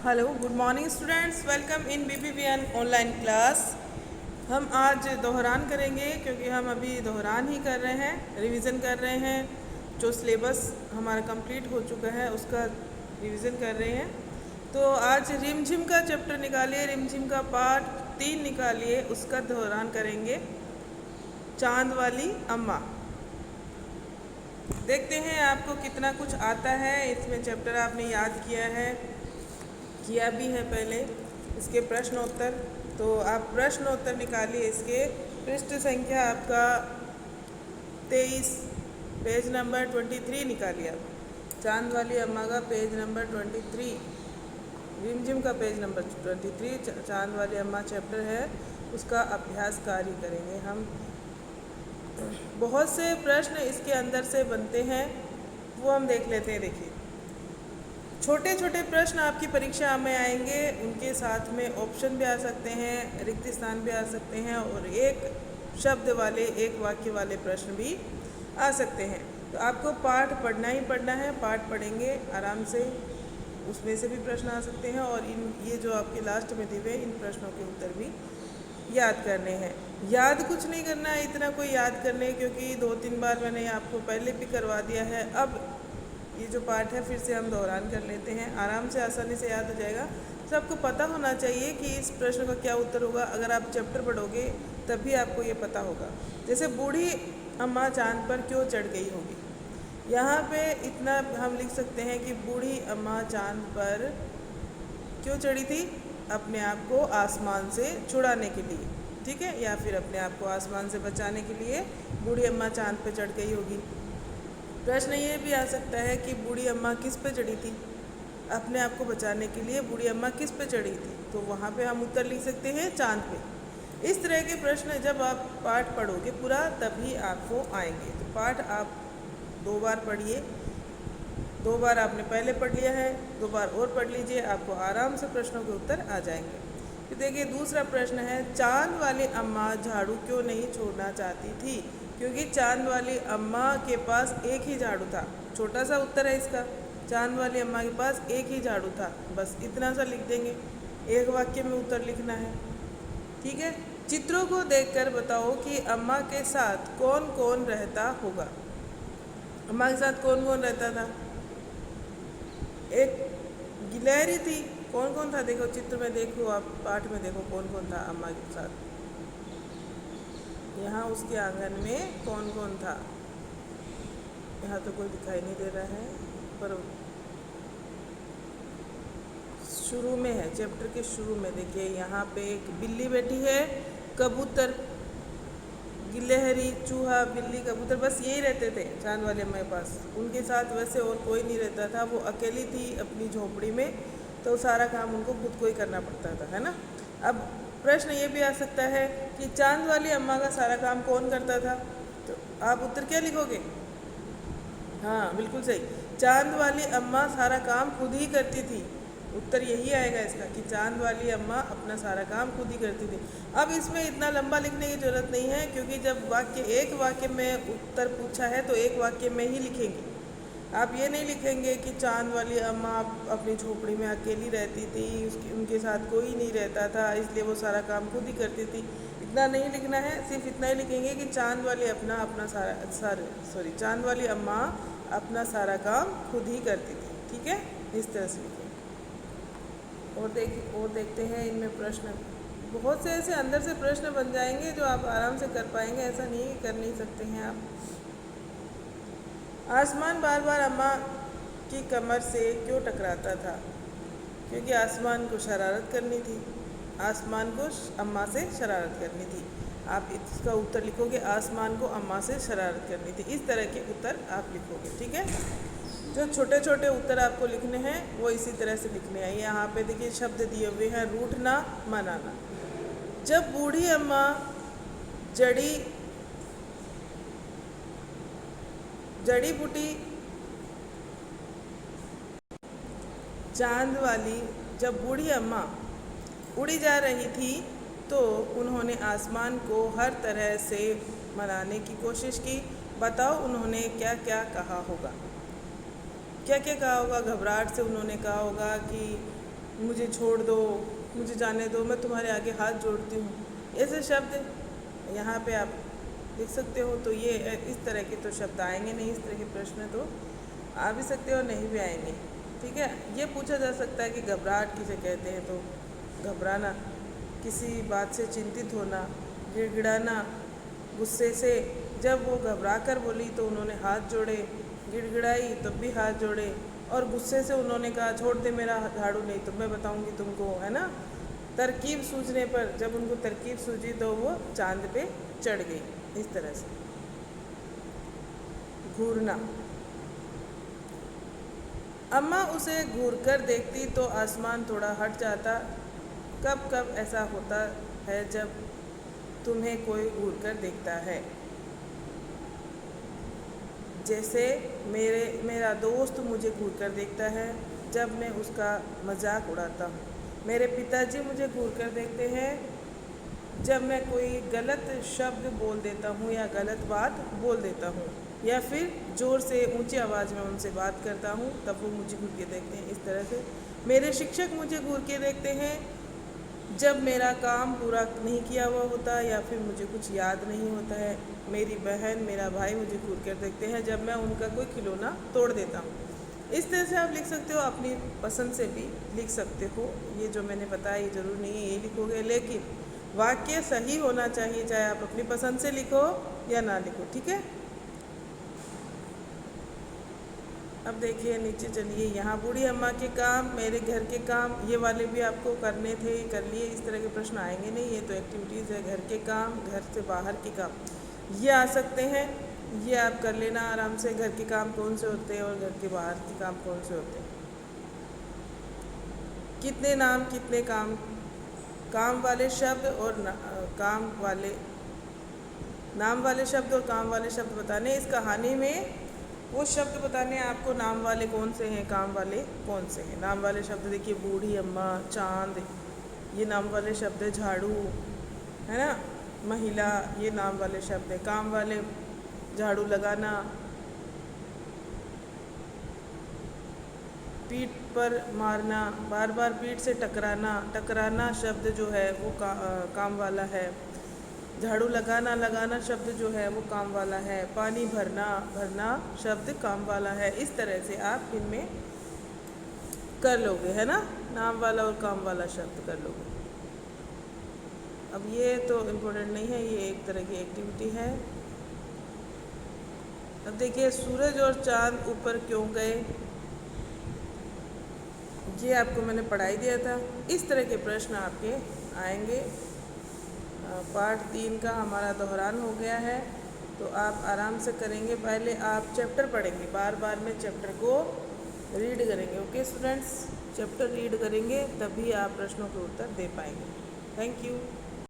Hello, good morning students. Welcome in BBVN online class. हम आज दोहरान करेंगे क्योंकि हम अभी दोहरान ही कर रहे हैं, रिवीजन कर रहे हैं। जो सिलेबस हमारा कंप्लीट हो चुका है उसका रिवीजन कर रहे हैं। तो आज रिमझिम का चैप्टर निकालिए, रिमझिम का पार्ट 3 निकालिए, उसका दोहरान करेंगे। चांद वाली अम्मा। देखते हैं आपको कितना कुछ आता है। इसमें चैप्टर आपने याद किया भी है पहले। इसके प्रश्न उत्तर, तो आप प्रश्न उत्तर निकालिए। इसके पृष्ठ संख्या आपका 23, पेज नंबर 23 निकालिए आप। चांद वाली अम्मा का पेज नंबर 23, रिमझिम का पेज नंबर 23, चांद वाली अम्मा चैप्टर है, उसका अभ्यास कार्य करेंगे हम। बहुत से प्रश्न इसके अंदर से बनते हैं, वो हम देख लेते हैं। देखिए, छोटे छोटे प्रश्न आपकी परीक्षा में आएंगे, उनके साथ में ऑप्शन भी आ सकते हैं, रिक्त स्थान भी आ सकते हैं, और एक शब्द वाले, एक वाक्य वाले प्रश्न भी आ सकते हैं। तो आपको पाठ पढ़ना ही पढ़ना है। पाठ पढ़ेंगे आराम से, उसमें से भी प्रश्न आ सकते हैं, और ये जो आपके लास्ट में दिए हुए इन प्रश्नों के उत्तर भी याद करने हैं। याद कुछ नहीं करना है, इतना कोई याद करने, क्योंकि 2-3 बार मैंने आपको पहले भी करवा दिया है। अब ये जो पार्ट है फिर से हम दोहरान कर लेते हैं, आराम से आसानी से याद हो जाएगा। सबको पता होना चाहिए कि इस प्रश्न का क्या उत्तर होगा। अगर आप चैप्टर पढ़ोगे तभी आपको ये पता होगा। जैसे बूढ़ी अम्मा चांद पर क्यों चढ़ गई होगी, यहाँ पे इतना हम लिख सकते हैं कि बूढ़ी अम्मा चांद पर क्यों चढ़ी थी? अपने आप को आसमान से छुड़ाने के लिए, ठीक है, या फिर अपने आप को आसमान से बचाने के लिए बूढ़ी अम्मा चांद पर चढ़ गई होगी। प्रश्न ये भी आ सकता है कि बूढ़ी अम्मा किस पे चढ़ी थी? अपने आप को बचाने के लिए बूढ़ी अम्मा किस पे चढ़ी थी? तो वहाँ पे हम उत्तर लिख सकते हैं चांद पे। इस तरह के प्रश्न जब आप पाठ पढ़ोगे पूरा तभी आपको आएंगे। तो पाठ आप 2 बार पढ़िए, 2 बार आपने पहले पढ़ लिया है, 2 बार और पढ़ लीजिए, आपको आराम से प्रश्नों के उत्तर आ जाएंगे। तो देखिए, दूसरा प्रश्न है, चांद वाली अम्मा झाड़ू क्यों नहीं छोड़ना चाहती थी? क्योंकि चांद वाली अम्मा के पास एक ही झाड़ू था। छोटा सा उत्तर है इसका, चांद वाली अम्मा के पास एक ही झाड़ू था। बस इतना सा लिख देंगे, एक वाक्य में उत्तर लिखना है, ठीक है। चित्रों को देखकर बताओ कि अम्मा के साथ कौन कौन रहता होगा। अम्मा के साथ कौन कौन रहता था? एक गिलहरी थी। कौन कौन था? देखो चित्र में, देखो आप पाठ में देखो कौन कौन था अम्मा के साथ। यहाँ उसके आंगन में कौन कौन था? यहाँ तो कोई दिखाई नहीं दे रहा है, पर शुरू में है, चैप्टर के शुरू में देखिए, यहाँ पे एक बिल्ली बैठी है, कबूतर, गिलहरी, चूहा, बिल्ली, कबूतर, बस यही रहते थे चांद वाले अम्मा के पास। उनके साथ वैसे और कोई नहीं रहता था, वो अकेली थी अपनी झोपड़ी में, तो सारा काम उनको खुद को ही करना पड़ता था, है ना। अब प्रश्न ये भी आ सकता है कि चांद वाली अम्मा का सारा काम कौन करता था? तो आप उत्तर क्या लिखोगे? हाँ, बिल्कुल सही, चांद वाली अम्मा सारा काम खुद ही करती थी। उत्तर यही आएगा इसका कि चांद वाली अम्मा अपना सारा काम खुद ही करती थी। अब इसमें इतना लंबा लिखने की ज़रूरत नहीं है, क्योंकि जब एक वाक्य में उत्तर पूछा है तो एक वाक्य में ही लिखेंगे। आप ये नहीं लिखेंगे कि चांद वाली अम्मा अपनी झोपड़ी में अकेली रहती थी, उनके साथ कोई नहीं रहता था, इसलिए वो सारा काम खुद ही करती थी। इतना नहीं लिखना है, सिर्फ इतना ही लिखेंगे कि चांद वाली चांद वाली अम्मा अपना सारा काम खुद ही करती थी, ठीक है, इस तरह से लिखेंगे। और देखते हैं इनमें प्रश्न। बहुत से ऐसे अंदर से प्रश्न बन जाएंगे जो आप आराम से कर पाएंगे, ऐसा नहीं कर नहीं सकते हैं आप। आसमान बार बार अम्मा की कमर से क्यों टकराता था? क्योंकि आसमान को शरारत करनी थी, आसमान को अम्मा से शरारत करनी थी। आप इसका उत्तर लिखोगे, आसमान को अम्मा से शरारत करनी थी। इस तरह के उत्तर आप लिखोगे, ठीक है। जो छोटे छोटे उत्तर आपको लिखने हैं वो इसी तरह से लिखने हैं। यहाँ पे देखिए शब्द दिए हुए हैं, रूठना, मनाना। जब बूढ़ी अम्मा जड़ी बूटी चांद वाली, जब बूढ़ी अम्मा उड़ी जा रही थी तो उन्होंने आसमान को हर तरह से मनाने की कोशिश की। बताओ उन्होंने क्या क्या कहा होगा? क्या क्या कहा होगा? घबराहट से उन्होंने कहा होगा कि मुझे छोड़ दो, मुझे जाने दो, मैं तुम्हारे आगे हाथ जोड़ती हूँ। ऐसे शब्द यहाँ पे आप लिख सकते हो। तो ये इस तरह के तो शब्द आएंगे नहीं, इस तरह के प्रश्न तो आ भी सकते हो, नहीं भी आएंगे। ठीक है। ये पूछा जा सकता है कि घबराहट किसे कहते हैं, तो घबराना, किसी बात से चिंतित होना, गिड़गिड़ाना, गुस्से से। जब वो घबरा कर बोली तो उन्होंने हाथ जोड़े, गिड़गिड़ाई तब भी हाथ जोड़े, और गुस्से से उन्होंने कहा छोड़ दे मेरा झाड़ू, नहीं तो मैं बताऊंगी तुमको, है ना। तरकीब सूझने पर, जब उनको तरकीब सूझी तो वो चांद पे चढ़ गई, इस तरह से। घूरना, अम्मा उसे घूर कर देखती तो आसमान थोड़ा हट जाता। कब कब ऐसा होता है जब तुम्हें कोई घूर कर देखता है। जैसे मेरा दोस्त मुझे घूर कर देखता है जब मैं उसका मजाक उड़ाता हूँ। मेरे पिताजी मुझे घूर कर देखते हैं जब मैं कोई गलत शब्द बोल देता हूँ या गलत बात बोल देता हूँ, या फिर ज़ोर से ऊंची आवाज़ में उनसे बात करता हूँ, तब वो मुझे घूर के देखते हैं, इस तरह से। मेरे शिक्षक मुझे घूर के देखते हैं जब मेरा काम पूरा नहीं किया हुआ होता या फिर मुझे कुछ याद नहीं होता है। मेरी बहन, मेरा भाई मुझे घूर कर देखते हैं जब मैं उनका कोई खिलौना तोड़ देता हूँ। इस तरह से आप लिख सकते हो, अपनी पसंद से भी लिख सकते हो। ये जो मैंने बताया ये ज़रूर नहीं है ये लिखोगे, लेकिन वाक्य सही होना चाहिए, चाहे आप अपनी पसंद से लिखो या ना लिखो। ठीक है। अब देखिए नीचे चलिए, यहाँ बूढ़ी अम्मा के काम, मेरे घर के काम, ये वाले भी आपको करने थे, कर लिए। इस तरह के प्रश्न आएंगे नहीं, ये तो एक्टिविटीज़ है। घर के काम, घर से बाहर के काम, ये आ सकते हैं, ये आप कर लेना आराम से। घर के काम कौन से होते हैं और घर के बाहर के काम कौन से होते हैं। कितने नाम, कितने काम, काम वाले शब्द और काम वाले, नाम वाले शब्द और काम वाले शब्द बताने। इस कहानी में वो शब्द बताने आपको, नाम वाले कौन से हैं, काम वाले कौन से हैं। नाम वाले शब्द देखिए, बूढ़ी अम्मा, चांद, ये नाम वाले शब्द है। झाड़ू, है ना, महिला, ये नाम वाले शब्द है। काम वाले, झाड़ू लगाना, पीठ पर मारना, बार बार पीठ से टकराना, टकराना शब्द जो है वो काम वाला है। झाड़ू लगाना, लगाना शब्द जो है वो काम वाला है। पानी भरना, भरना शब्द काम वाला है। इस तरह से आप इनमें कर लोगे, है ना, नाम वाला और काम वाला शब्द कर लोगे। अब ये तो इम्पोर्टेंट नहीं है, ये एक तरह की एक्टिविटी है। अब देखिए, सूरज और चांद ऊपर क्यों गए, ये आपको मैंने पढ़ाई दिया था। इस तरह के प्रश्न आपके आएंगे। पार्ट 3 का हमारा दोहरान हो गया है, तो आप आराम से करेंगे। पहले आप चैप्टर पढ़ेंगे, बार बार में चैप्टर को रीड करेंगे। ओके स्टूडेंट्स, चैप्टर रीड करेंगे तभी आप प्रश्नों के उत्तर दे पाएंगे। Thank you.